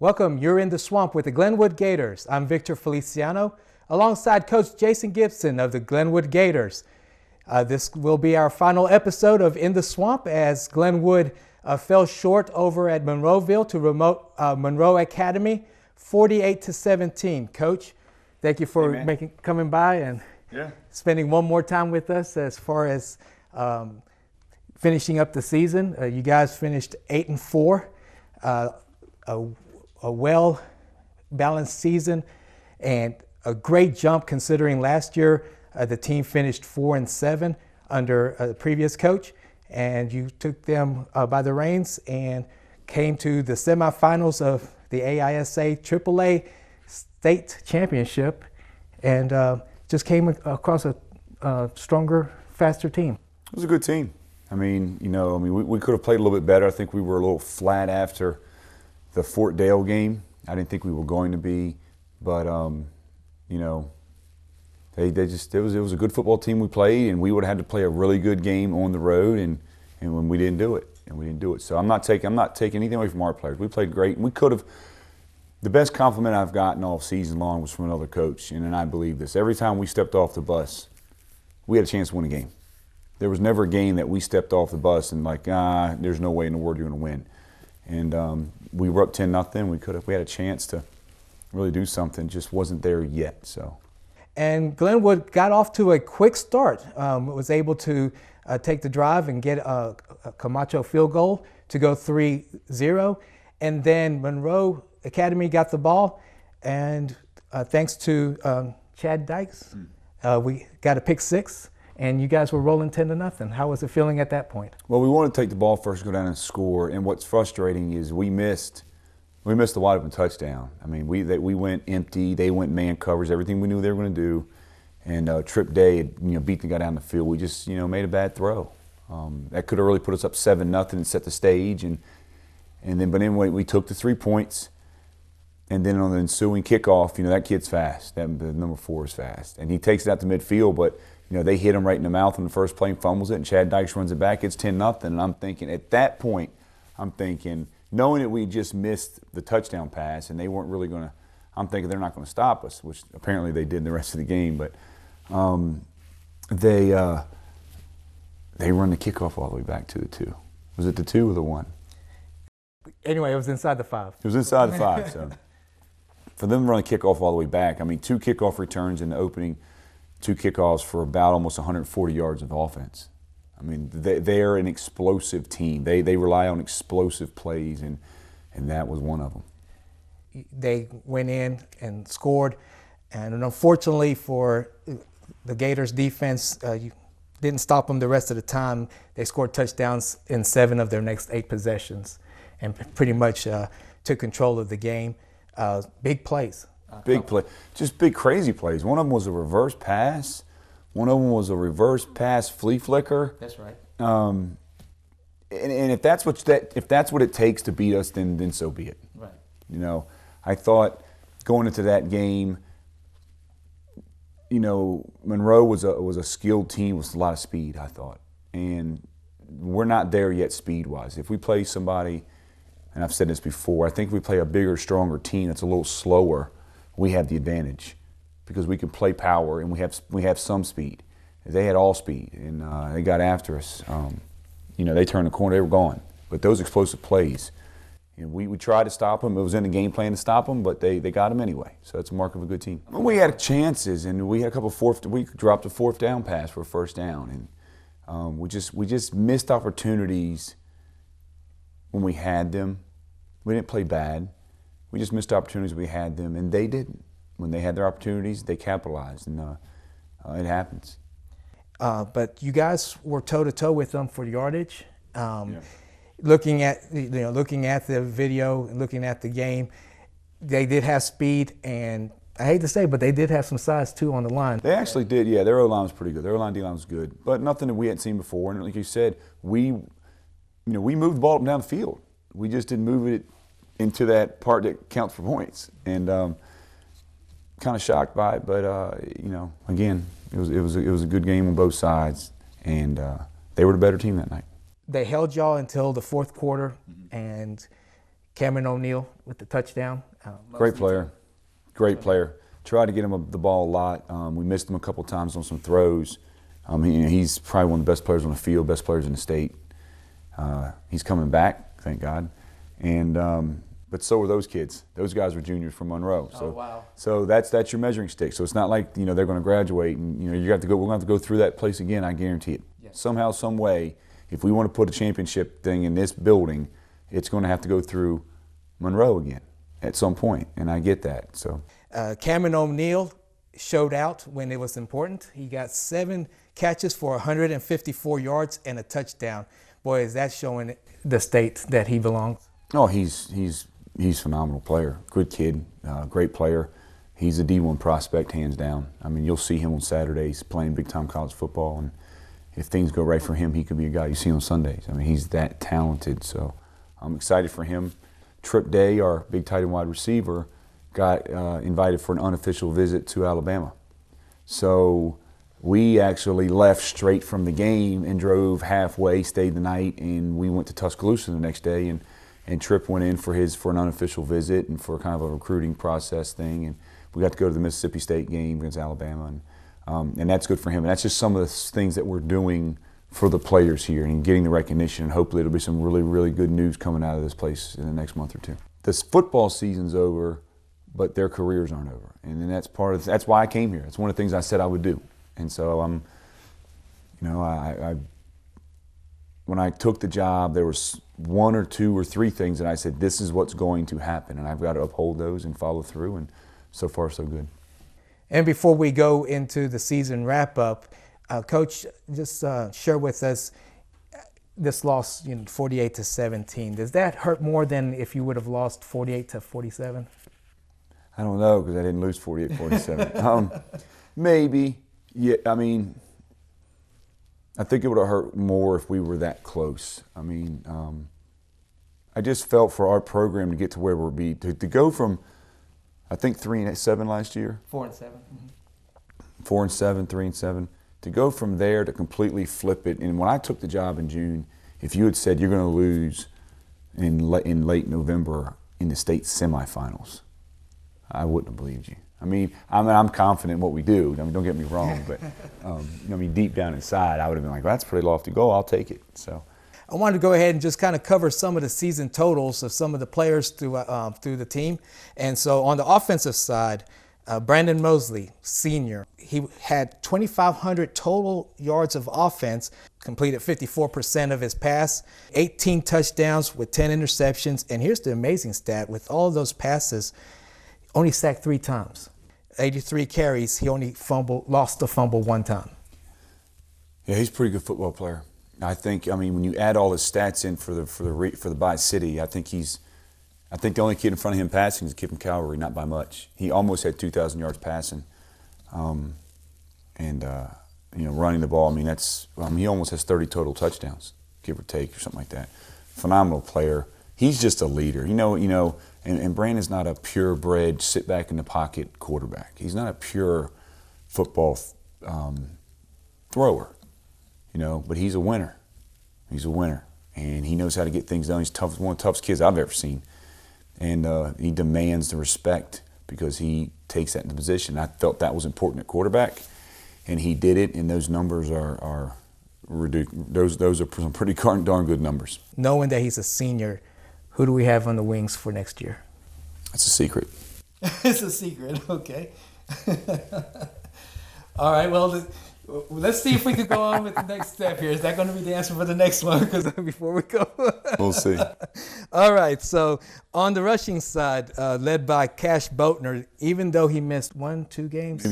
Welcome, you're in the swamp with the Glenwood Gators. I'm Victor Feliciano, alongside Coach Jason Gibson of the Glenwood Gators. This will be our final episode of In the Swamp as Glenwood fell short over at Monroeville to remote Monroe Academy, 48-17. Coach, thank you for coming by and spending one more time with us as far as finishing up the season. You guys finished 8-4. A well-balanced season and a great jump considering last year the team finished 4-7 under the previous coach, and you took them by the reins and came to the semifinals of the AISA AAA state championship and just came across a stronger, faster team. It was a good team. We could have played a little bit better. I think we were a little flat after the Fort Dale game. I didn't think we were going to be, but it was a good football team we played, and we would have had to play a really good game on the road, and when we didn't do it, So I'm not taking anything away from our players. We played great, and we could have. The best compliment I've gotten all season long was from another coach, and I believe this. Every time we stepped off the bus, we had a chance to win a game. There was never a game that we stepped off the bus and there's no way in the world you're going to win. And we were up 10-0. We had a chance to really do something, just wasn't there yet. So. And Glenwood got off to a quick start. Was able to take the drive and get a Camacho field goal to go 3-0. And then Monroe Academy got the ball, and thanks to Chad Dykes, we got a pick six. And you guys were rolling 10-0. How was it feeling at that point? Well, we wanted to take the ball first, go down and score. And what's frustrating is we missed a wide open touchdown. We went empty. They went man covers, everything we knew they were going to do. And Trip Day had, beat the guy down the field. We just made a bad throw. That could have really put us up 7-0 and set the stage. But anyway, we took the 3 points. And then on the ensuing kickoff, that kid's fast. The number 4 is fast, and he takes it out to midfield, but. They hit him right in the mouth on the first play and fumbles it, and Chad Dykes runs it back. It's 10-0, and I'm thinking, at that point, knowing that we just missed the touchdown pass and they weren't really going to, I'm thinking they're not going to stop us, which apparently they did in the rest of the game. But they run the kickoff all the way back to the 2. Was it the 2 or the 1? Anyway, it was inside the 5. It was inside the 5. So for them to run the kickoff all the way back, 2 kickoff returns in the opening. 2 kickoffs for about almost 140 yards of offense. They're an explosive team. They rely on explosive plays, and that was one of them. They went in and scored, and unfortunately for the Gators defense, you didn't stop them the rest of the time. They scored touchdowns in 7 of their next 8 possessions and pretty much took control of the game. Big plays. Big play, just big crazy plays. One of them was a reverse pass. One of them was a reverse pass flea flicker. That's right. And if that's what it takes to beat us, then so be it. Right. I thought going into that game, Monroe was a skilled team with a lot of speed. I thought, and we're not there yet speed-wise. If we play somebody, and I've said this before, I think if we play a bigger, stronger team that's a little slower, we have the advantage because we can play power and we have some speed. They had all speed, and they got after us. They turned the corner, they were gone. But those explosive plays, we tried to stop them. It was in the game plan to stop them, but they got them anyway. So it's a mark of a good team. We had chances, and we had a couple we dropped a 4th down pass for a 1st down, and we just missed opportunities when we had them. We didn't play bad. We just missed opportunities we had them, and they didn't. When they had their opportunities, they capitalized, and it happens. But you guys were toe-to-toe with them for yardage. Looking at the video, looking at the game, they did have speed, and I hate to say, but they did have some size too on the line. They actually did, yeah. Their O-line was pretty good. Their O-line, D-line was good, but nothing that we hadn't seen before. And like you said, we moved the ball up and down the field. We just didn't move it into that part that counts for points, and kind of shocked by it. But again, it was a good game on both sides, and they were the better team that night. They held y'all until the 4th quarter, and Cameron O'Neal with the touchdown. Great player. Great player. Tried to get him the ball a lot. We missed him a couple times on some throws. He's probably one of the best players on the field, best players in the state. He's coming back, thank God. And but so are those kids. Those guys were juniors from Monroe. So, oh, wow. So that's your measuring stick. So it's not like they're going to graduate and you have to go. We're going to have to go through that place again. I guarantee it. Yes. Somehow, some way, if we want to put a championship thing in this building, it's going to have to go through Monroe again at some point, and I get that. So Cameron O'Neal showed out when it was important. He got 7 catches for 154 yards and a touchdown. Boy, is that showing the state that he belongs. Oh, he's a phenomenal player. Good kid, great player. He's a D1 prospect, hands down. I mean, you'll see him on Saturdays playing big-time college football, and if things go right for him, he could be a guy you see on Sundays. I mean, he's that talented, so I'm excited for him. Trip Day, our big tight end wide receiver, got invited for an unofficial visit to Alabama. So we actually left straight from the game and drove halfway, stayed the night, and we went to Tuscaloosa the next day. And Tripp went in for an unofficial visit and for kind of a recruiting process thing. And we got to go to the Mississippi State game against Alabama, and that's good for him. And that's just some of the things that we're doing for the players here and getting the recognition. And hopefully it'll be some really, really good news coming out of this place in the next month or two. This football season's over, but their careers aren't over. And then that's why I came here. It's one of the things I said I would do. And so when I took the job, there was 1 or 2 or 3 things that I said, this is what's going to happen, and I've got to uphold those and follow through, and so far so good. And before we go into the season wrap-up, Coach, just share with us this loss, 48-17. Does that hurt more than if you would have lost 48-47? I don't know, because I didn't lose 48-47. Maybe. Yeah, I mean, I think it would have hurt more if we were that close. I mean, I just felt for our program to get to where we'll be, to go from, I think 3-7 last year. 4-7. 4-7, 3-7. To go from there to completely flip it. And when I took the job in June, if you had said you're going to lose in late November in the state semifinals, I wouldn't have believed you. I'm confident in what we do. Don't get me wrong, but deep down inside, I would have been like, well, that's a pretty lofty goal. I'll take it. So, I wanted to go ahead and just kind of cover some of the season totals of some of the players through the team. And so, on the offensive side, Brandon Mosley, senior, he had 2,500 total yards of offense, completed 54% of his pass, 18 touchdowns with 10 interceptions. And here's the amazing stat: with all of those passes, only sacked 3 times. 83 carries, he only lost the fumble 1 time. Yeah, he's a pretty good football player. I think, when you add all his stats in for the Bi-City, I think the only kid in front of him passing is a kid from Calvary, not by much. He almost had 2,000 yards passing, running the ball. He almost has 30 total touchdowns, give or take, or something like that. Phenomenal player. He's just a leader. And Brandon's not a purebred, sit back in the pocket quarterback. He's not a pure football thrower, but he's a winner. He's a winner, and he knows how to get things done. He's tough, one of the toughest kids I've ever seen, and he demands the respect because he takes that into position. I felt that was important at quarterback, and he did it. And those numbers are ridiculous. Those are some pretty darn good numbers. Knowing that he's a senior, who do we have on the wings for next year? That's a secret. It's a secret, okay. All right, well, let's see if we can go on with the next step here. Is that going to be the answer for the next one? Because before we go. We'll see. All right, so on the rushing side, led by Cash Boatner, even though he missed 2 games?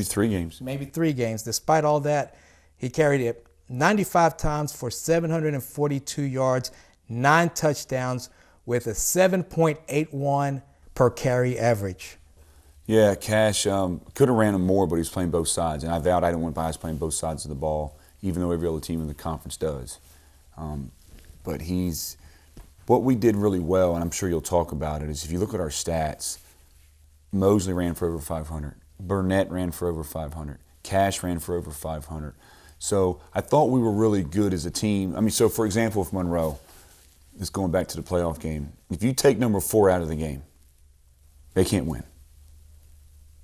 Maybe 3 games. Despite all that, he carried it 95 times for 742 yards, 9 touchdowns, with a 7.81 per carry average. Yeah, Cash could have ran him more, but he was playing both sides. And I vowed I didn't want bias playing both sides of the ball, even though every other team in the conference does. But what we did really well, and I'm sure you'll talk about it, is if you look at our stats, Mosley ran for over 500. Burnett ran for over 500. Cash ran for over 500. So I thought we were really good as a team. So for example, with Monroe, It's going back to the playoff game. If you take number 4 out of the game, they can't win.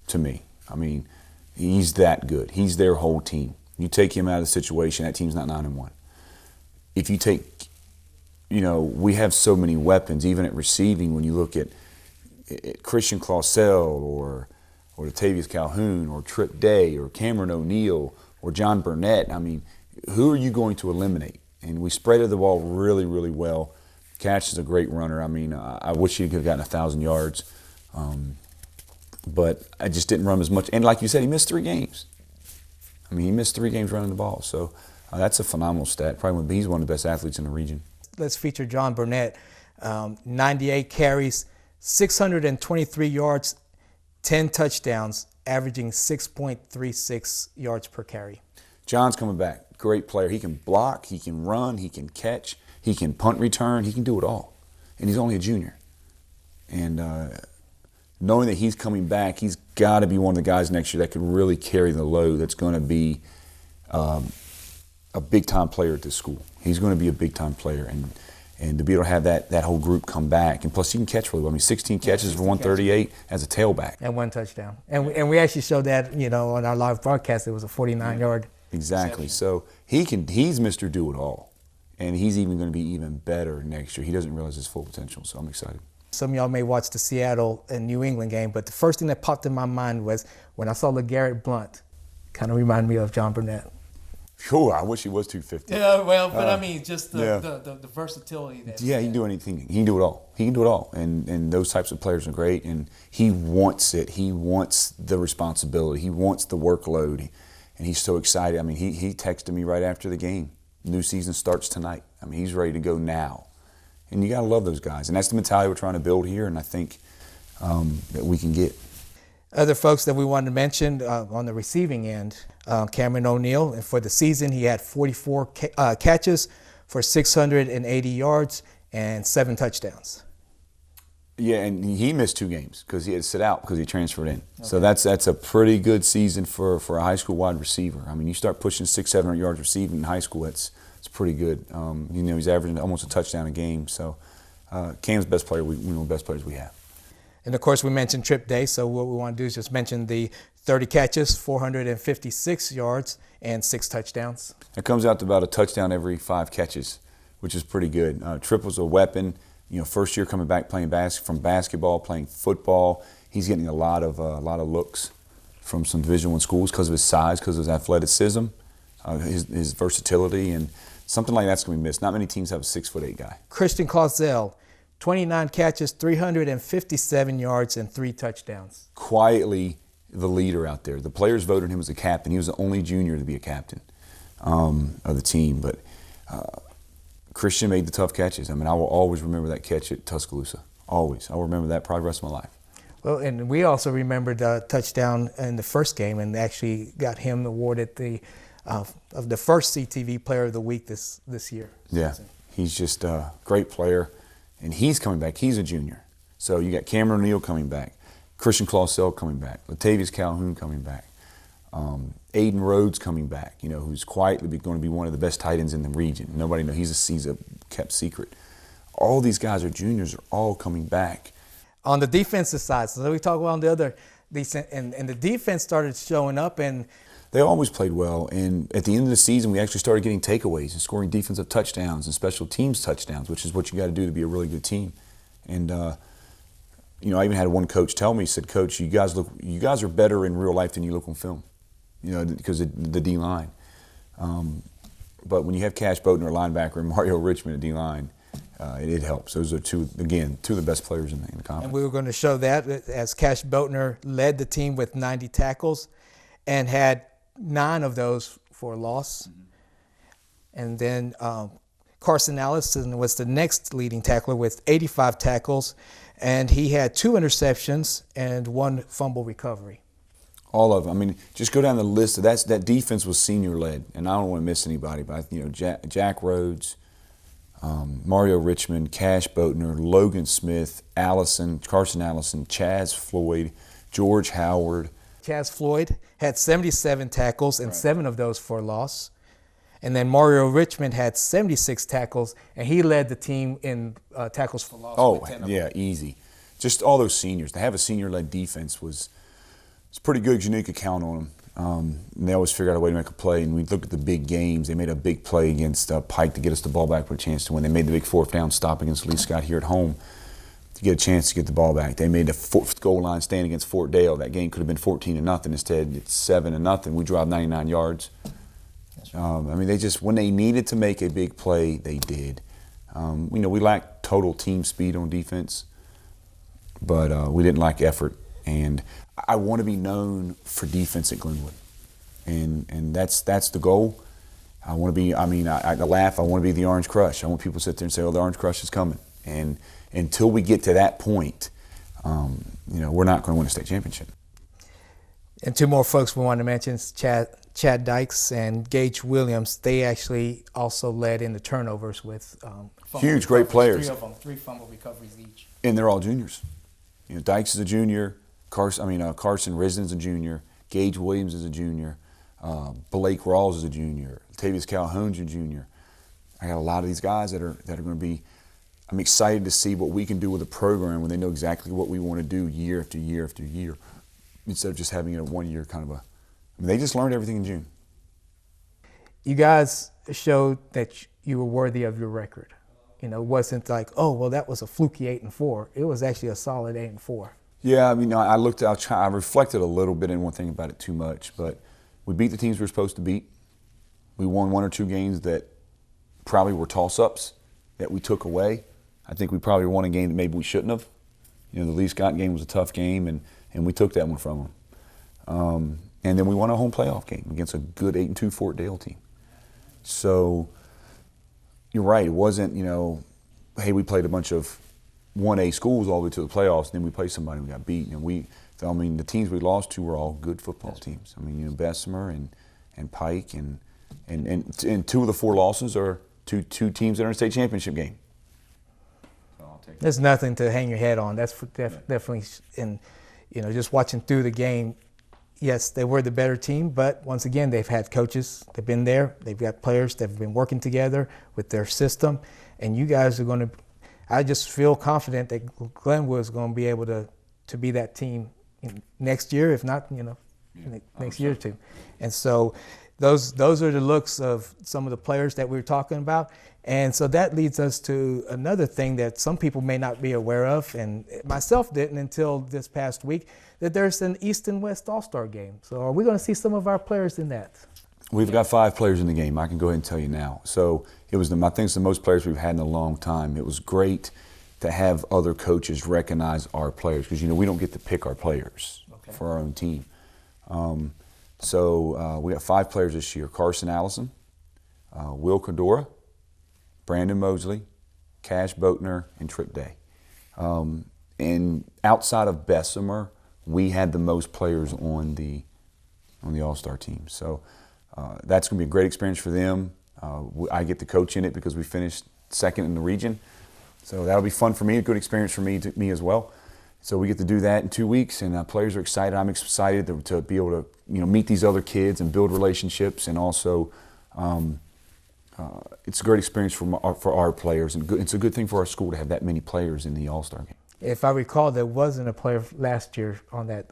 To me, I mean, he's that good. He's their whole team. You take him out of the situation, that team's not 9-1. If you take, we have so many weapons, even at receiving. When you look at Christian Clausell or Latavius Calhoun or Trip Day or Cameron O'Neal or John Burnett, I mean, who are you going to eliminate? And we spreaded the ball really, really well. Cash is a great runner. I mean, I wish he could have gotten 1,000 yards. But I just didn't run as much. And like you said, he missed 3 games. I mean, he missed 3 games running the ball. So that's a phenomenal stat. Probably he's one of the best athletes in the region. Let's feature John Burnett. 98 carries, 623 yards, 10 touchdowns, averaging 6.36 yards per carry. John's coming back. Great player. He can block, he can run, he can catch, he can punt return, he can do it all. And he's only a junior. And knowing that he's coming back, he's got to be one of the guys next year that could really carry the load. That's going to be a big-time player at this school. He's going to be a big-time player. And to be able to have that whole group come back. And plus, he can catch really well. I mean, 16 catches for 138 as a tailback. And 1 touchdown. And we actually showed that, on our live broadcast. It was a 49-yard. Exactly. So he's Mr. Do-It-All. And he's even going to be even better next year. He doesn't realize his full potential, so I'm excited. Some of y'all may watch the Seattle and New England game, but the first thing that popped in my mind was when I saw LeGarrette Blount. Kind of reminded me of John Burnett. Sure, I wish he was 250. Yeah, well, but I mean, just the versatility. He can do anything. He can do it all. He can do it all. And those types of players are great. And he wants it. He wants the responsibility. He wants the workload. And he's so excited. I mean, he texted me right after the game. New season starts tonight. I mean, he's ready to go now. And you got to love those guys. And that's the mentality we're trying to build here, and I think that we can get. Other folks that we wanted to mention on the receiving end, Cameron O'Neal. And for the season, he had 44 catches for 680 yards and 7 touchdowns. Yeah, and he missed 2 games because he had to sit out because he transferred in. Okay. So that's a pretty good season for a high school wide receiver. I mean, you start pushing 600-700 yards receiving in high school, it's pretty good. He's averaging almost a touchdown a game. So Cam's the best player. We know the best players we have. And, of course, we mentioned Trip Day. So what we want to do is just mention the 30 catches, 456 yards, and 6 touchdowns. It comes out to about a touchdown every 5 catches, which is pretty good. Trip was a weapon. First year coming back playing from basketball, playing football. He's getting a lot of looks from some Division I schools because of his size, because of his athleticism, his versatility, and something like that's going to be missed. Not many teams have a 6'8" guy. Christian Clausell, 29 catches, 357 yards, and 3 touchdowns. Quietly the leader out there. The players voted him as a captain. He was the only junior to be a captain of the team. But Christian made the tough catches. I mean, I will always remember that catch at Tuscaloosa. Always. I will remember that probably the rest of my life. Well, and we also remembered the touchdown in the first game and actually got him awarded of the first CTV Player of the Week this year. Yeah, he's just a great player, and he's coming back. He's a junior. So you got Cameron O'Neal coming back, Christian Clausell coming back, Latavius Calhoun coming back, Aiden Rhodes coming back, who's quietly going to be one of the best tight ends in the region. Nobody knows. He's a kept secret. All these guys are juniors, are all coming back. On the defensive side, so we talk about on the other, and the defense started showing up, and they always played well. And at the end of the season, we actually started getting takeaways and scoring defensive touchdowns and special teams touchdowns, which is what you got to do to be a really good team. And I even had one coach tell me, he said, "Coach, you guys are better in real life than you look on film." Because of the D-line. But when you have Cash Boatner, a linebacker, and Mario Richmond, a D-line, it helps. Those are two of the best players in the conference. And we were going to show that as Cash Boatner led the team with 90 tackles and had 9 of those for a loss. Mm-hmm. And then Carson Allison was the next leading tackler with 85 tackles, and he had 2 interceptions and 1 fumble recovery. All of them. I mean, just go down the list. That defense was senior-led, and I don't want to miss anybody. But Jack Rhodes, Mario Richmond, Cash Boatner, Logan Smith, Carson Allison, Chaz Floyd, George Howard. Chaz Floyd had 77 tackles and 7 of those for loss. And then Mario Richmond had 76 tackles, and he led the team in tackles for loss. Oh, with 10 of yeah, them. easy. Just all those seniors. To have a senior-led defense was pretty good because you knew you could count on them. And they always figured out a way to make a play. And we look at the big games. They made a big play against Pike to get us the ball back with a chance to win. They made the big fourth down stop against Lee Scott here at home to get a chance to get the ball back. They made the fourth goal line stand against Fort Dale. That game could have been 14-0. Instead, it's 7-0. We drive 99 yards. I mean, they just, when they needed to make a big play, they did. We lacked total team speed on defense, but we didn't lack effort. And I want to be known for defense at Glenwood, and that's the goal. I want to be. I laugh. I want to be the Orange Crush. I want people to sit there and say, "Oh, the Orange Crush is coming." And until we get to that point, we're not going to win a state championship. And two more folks we want to mention, Chad Dykes and Gage Williams. They actually also led in the turnovers with huge, great players. 3 of them, 3 fumble recoveries each. And they're all juniors. Dykes is a junior. Carson Risden is a junior. Gage Williams is a junior. Blake Rawls is a junior. Tavius Calhoun's a junior. I got a lot of these guys that are going to be. I'm excited to see what we can do with a program when they know exactly what we want to do year after year after year, instead of just having it a 1 year kind of a. They just learned everything in June. You guys showed that you were worthy of your record. It wasn't like, oh, well, that was a fluky 8-4. It was actually a solid 8-4. Yeah, I reflected a little bit and won't think about it too much, but we beat the teams we were supposed to beat. We won 1 or 2 games that probably were toss-ups that we took away. I think we probably won a game that maybe we shouldn't have. The Lee Scott game was a tough game, and we took that one from them. And then we won a home playoff game against a good 8-2 Fort Dale team. So you're right. It wasn't, hey, we played a bunch of 1A schools all the way to the playoffs, and then we played somebody and we got beat. And the teams we lost to were all good football teams. Bessemer and Pike and 2 of the 4 losses are two teams that are in a state championship game. So I'll take that. There's nothing to hang your head on. That's definitely, and just watching through the game. Yes, they were the better team, but once again, they've had coaches. They've been there. They've got players that have been working together with their system, and you guys are going to. I just feel confident that Glenwood is going to be able to be that team next year, if not, next year or two. And so those are the looks of some of the players that we were talking about. And so that leads us to another thing that some people may not be aware of, and myself didn't until this past week, that there's an East and West All-Star game. So are we going to see some of our players in that? We've got 5 players in the game. I can go ahead and tell you now. So I think it's the most players we've had in a long time. It was great to have other coaches recognize our players because, we don't get to pick our players for our own team. So we got 5 players this year: Carson Allison, Will Cordora, Brandon Mosley, Cash Boatner, and Trip Day. And outside of Bessemer, we had the most players on the All-Star team. So that's going to be a great experience for them. I get to coach in it because we finished 2nd in the region. So that'll be fun for me, a good experience for me as well. So we get to do that in 2 weeks, and players are excited. I'm excited to be able to meet these other kids and build relationships, and also it's a great experience for our players, and it's a good thing for our school to have that many players in the All-Star game. If I recall, there wasn't a player last year on that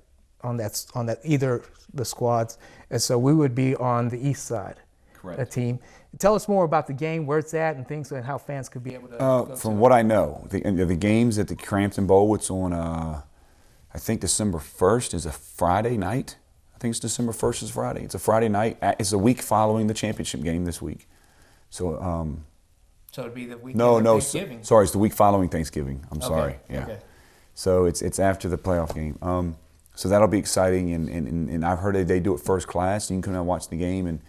either the squads, and so we would be on the east side. Correct. A team. Tell us more about the game, where it's at, and things, and how fans could be able to. From what I know, the games at the Crampton Bowl, it's on. I think December 1st is a Friday night. I think it's December 1st is Friday. It's a Friday night. It's a week following the championship game this week. So. So it'd be the week. No, Thanksgiving. Sorry, it's the week following Thanksgiving. I'm sorry. Yeah. Okay. So it's after the playoff game. So that'll be exciting, and I've heard that they do it first class. You can come out and watch the game and.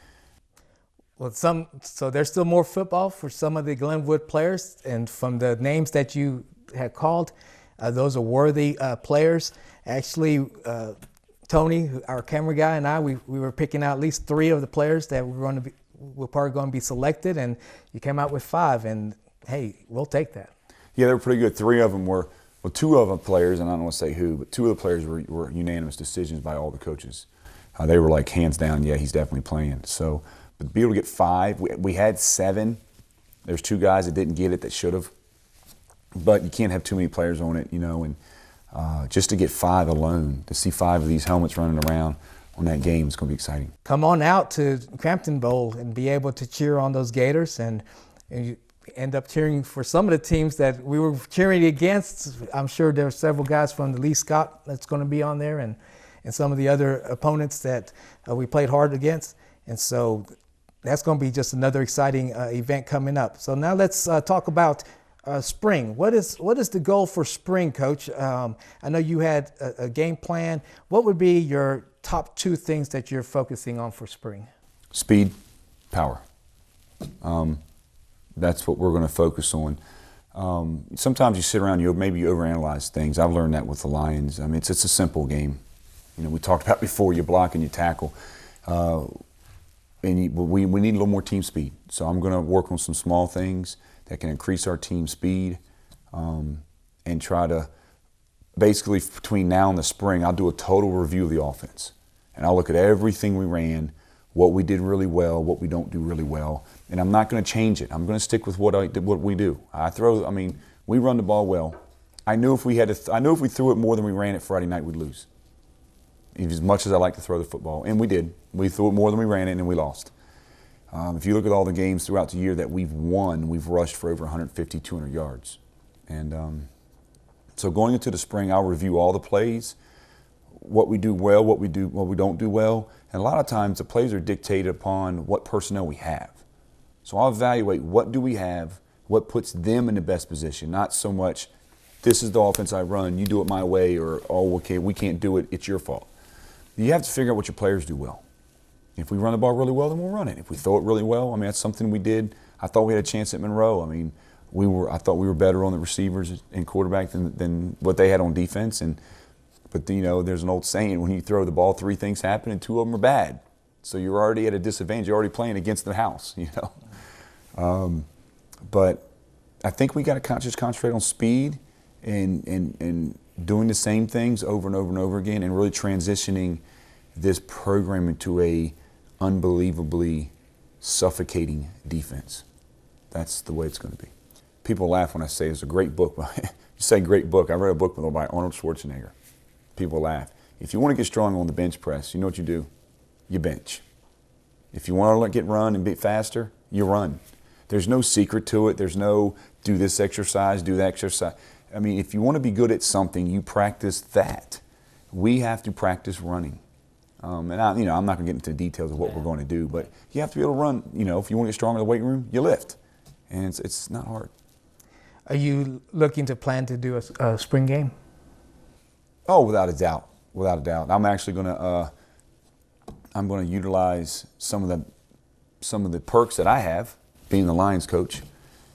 Well, so there's still more football for some of the Glenwood players, and from the names that you had called, those are worthy players. Actually, Tony, our camera guy, and I, we were picking out at least 3 of the players that were probably going to be selected, and you came out with 5, and hey, we'll take that. Yeah, they were pretty good. 3 of them were, 2 of them players, and I don't want to say who, but 2 of the players were unanimous decisions by all the coaches. They were like hands down, yeah, he's definitely playing. So. But to be able to get 5, we had 7. There's 2 guys that didn't get it that should have. But you can't have too many players on it, and just to get 5 alone, to see 5 of these helmets running around on that game, it's going to be exciting. Come on out to Crampton Bowl and be able to cheer on those Gators, and you end up cheering for some of the teams that we were cheering against. I'm sure there are several guys from the Lee Scott that's going to be on there, and some of the other opponents that we played hard against. And so that's going to be just another exciting event coming up. So now let's talk about spring. What is the goal for spring, Coach? I know you had a game plan. What would be your top 2 things that you're focusing on for spring? Speed, power. That's what we're going to focus on. Sometimes you sit around, maybe you overanalyze things. I've learned that with the Lions. I mean, it's a simple game. We talked about before, you block and you tackle. We need a little more team speed. So I'm going to work on some small things that can increase our team speed, and try to, basically between now and the spring, I'll do a total review of the offense. And I'll look at everything we ran, what we did really well, what we don't do really well, and I'm not going to change it. I'm going to stick with what we do. We run the ball well. I knew if we threw it more than we ran it Friday night, we'd lose. As much as I like to throw the football, and we did. We threw it more than we ran it, and we lost. If you look at all the games throughout the year that we've won, we've rushed for over 150, 200 yards. And so going into the spring, I'll review all the plays, what we do well, what we don't do well. And a lot of times the plays are dictated upon what personnel we have. So I'll evaluate what do we have, what puts them in the best position, not so much this is the offense I run, you do it my way, or, oh, okay, we can't do it, it's your fault. You have to figure out what your players do well. If we run the ball really well, then we'll run it. If we throw it really well, that's something we did. I thought we had a chance at Monroe. I thought we were better on the receivers and quarterback than what they had on defense. But there's an old saying, when you throw the ball, 3 things happen and 2 of them are bad. So you're already at a disadvantage. You're already playing against the house, But I think we got to just concentrate on speed and doing the same things over and over and over again, and really transitioning this program into a unbelievably suffocating defense. That's the way it's going to be. People laugh when I say it's a great book. You say great book. I read a book by Arnold Schwarzenegger. People laugh. If you want to get strong on the bench press, you know what you do? You bench. If you want to get run and be faster, you run. There's no secret to it. There's no do this exercise, do that exercise. If you want to be good at something, you practice that. We have to practice running. I'm not going to get into the details of what we're going to do, but you have to be able to run. If you want to get strong in the weight room, you lift. And it's not hard. Are you looking to plan to do a spring game? Oh, without a doubt. Without a doubt. I'm actually going to I'm going to utilize some of the perks that I have, being the Lions coach.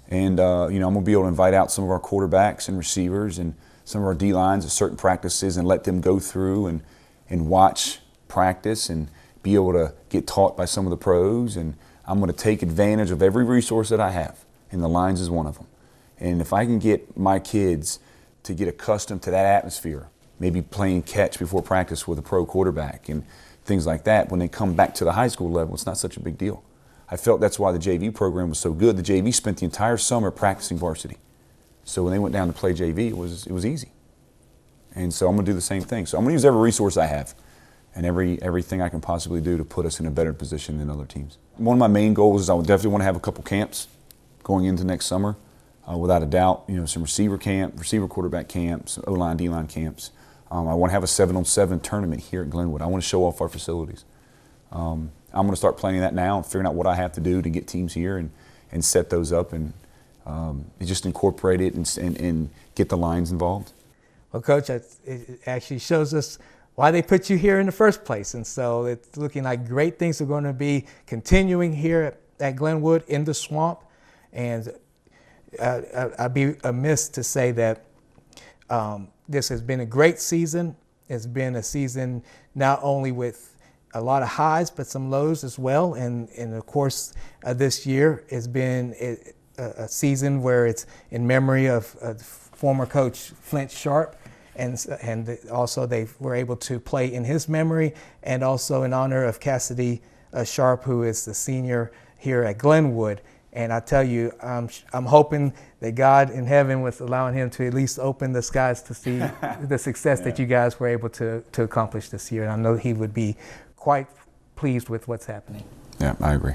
And, I'm going to be able to invite out some of our quarterbacks and receivers and some of our D-lines at certain practices and let them go through and watch practice and be able to get taught by some of the pros. And I'm going to take advantage of every resource that I have, and the Lions is one of them. And if I can get my kids to get accustomed to that atmosphere, maybe playing catch before practice with a pro quarterback and things like that, when they come back to the high school level, it's not such a big deal. I felt that's why the JV program was so good. The JV spent the entire summer practicing varsity. So when they went down to play JV, it was easy. And so I'm going to do the same thing. So I'm going to use every resource I have and everything I can possibly do to put us in a better position than other teams. One of my main goals is I would definitely want to have a couple camps going into next summer, without a doubt. Some receiver quarterback camps, O-line, D-line camps. I want to have a 7-on-7 tournament here at Glenwood. I want to show off our facilities. I'm going to start planning that now and figuring out what I have to do to get teams here and set those up and just incorporate it and get the Lions involved. Well, Coach, it actually shows us why they put you here in the first place. And so it's looking like great things are going to be continuing here at Glenwood in the swamp. And I'd be amiss to say that this has been a great season. It's been a season not only with a lot of highs, but some lows as well. And of course, this year has been a season where it's in memory of former coach Flint Sharp. And also they were able to play in his memory, and also in honor of Cassidy Sharp, who is the senior here at Glenwood. And I tell you, I'm hoping that God in heaven was allowing him to at least open the skies to see the success that you guys were able to accomplish this year. And I know he would be quite pleased with what's happening. Yeah, I agree.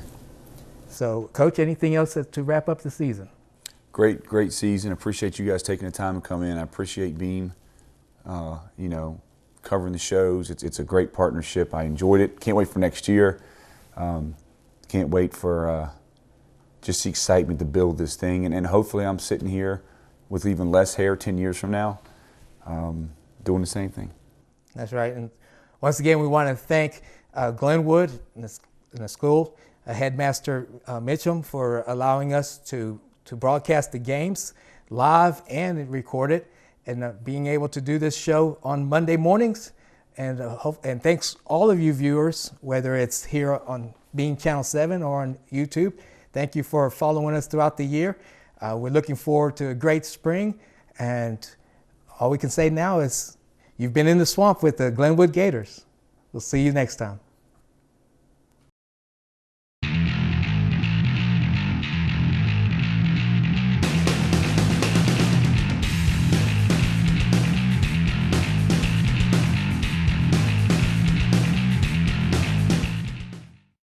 So, Coach, anything else to wrap up the season? Great season. Appreciate you guys taking the time to come in. I appreciate Beam, covering the shows. It's a great partnership. I enjoyed it. Can't wait for next year. Can't wait for just the excitement to build this thing. And hopefully I'm sitting here with even less hair 10 years from now doing the same thing. That's right. And once again, we want to thank Glenwood and the school, Headmaster Mitchum, for allowing us to broadcast the games live and recorded, and being able to do this show on Monday mornings. And thanks all of you viewers, whether it's here on Beam Channel 7 or on YouTube. Thank you for following us throughout the year. We're looking forward to a great spring, and all we can say now is you've been in the swamp with the Glenwood Gators. We'll see you next time.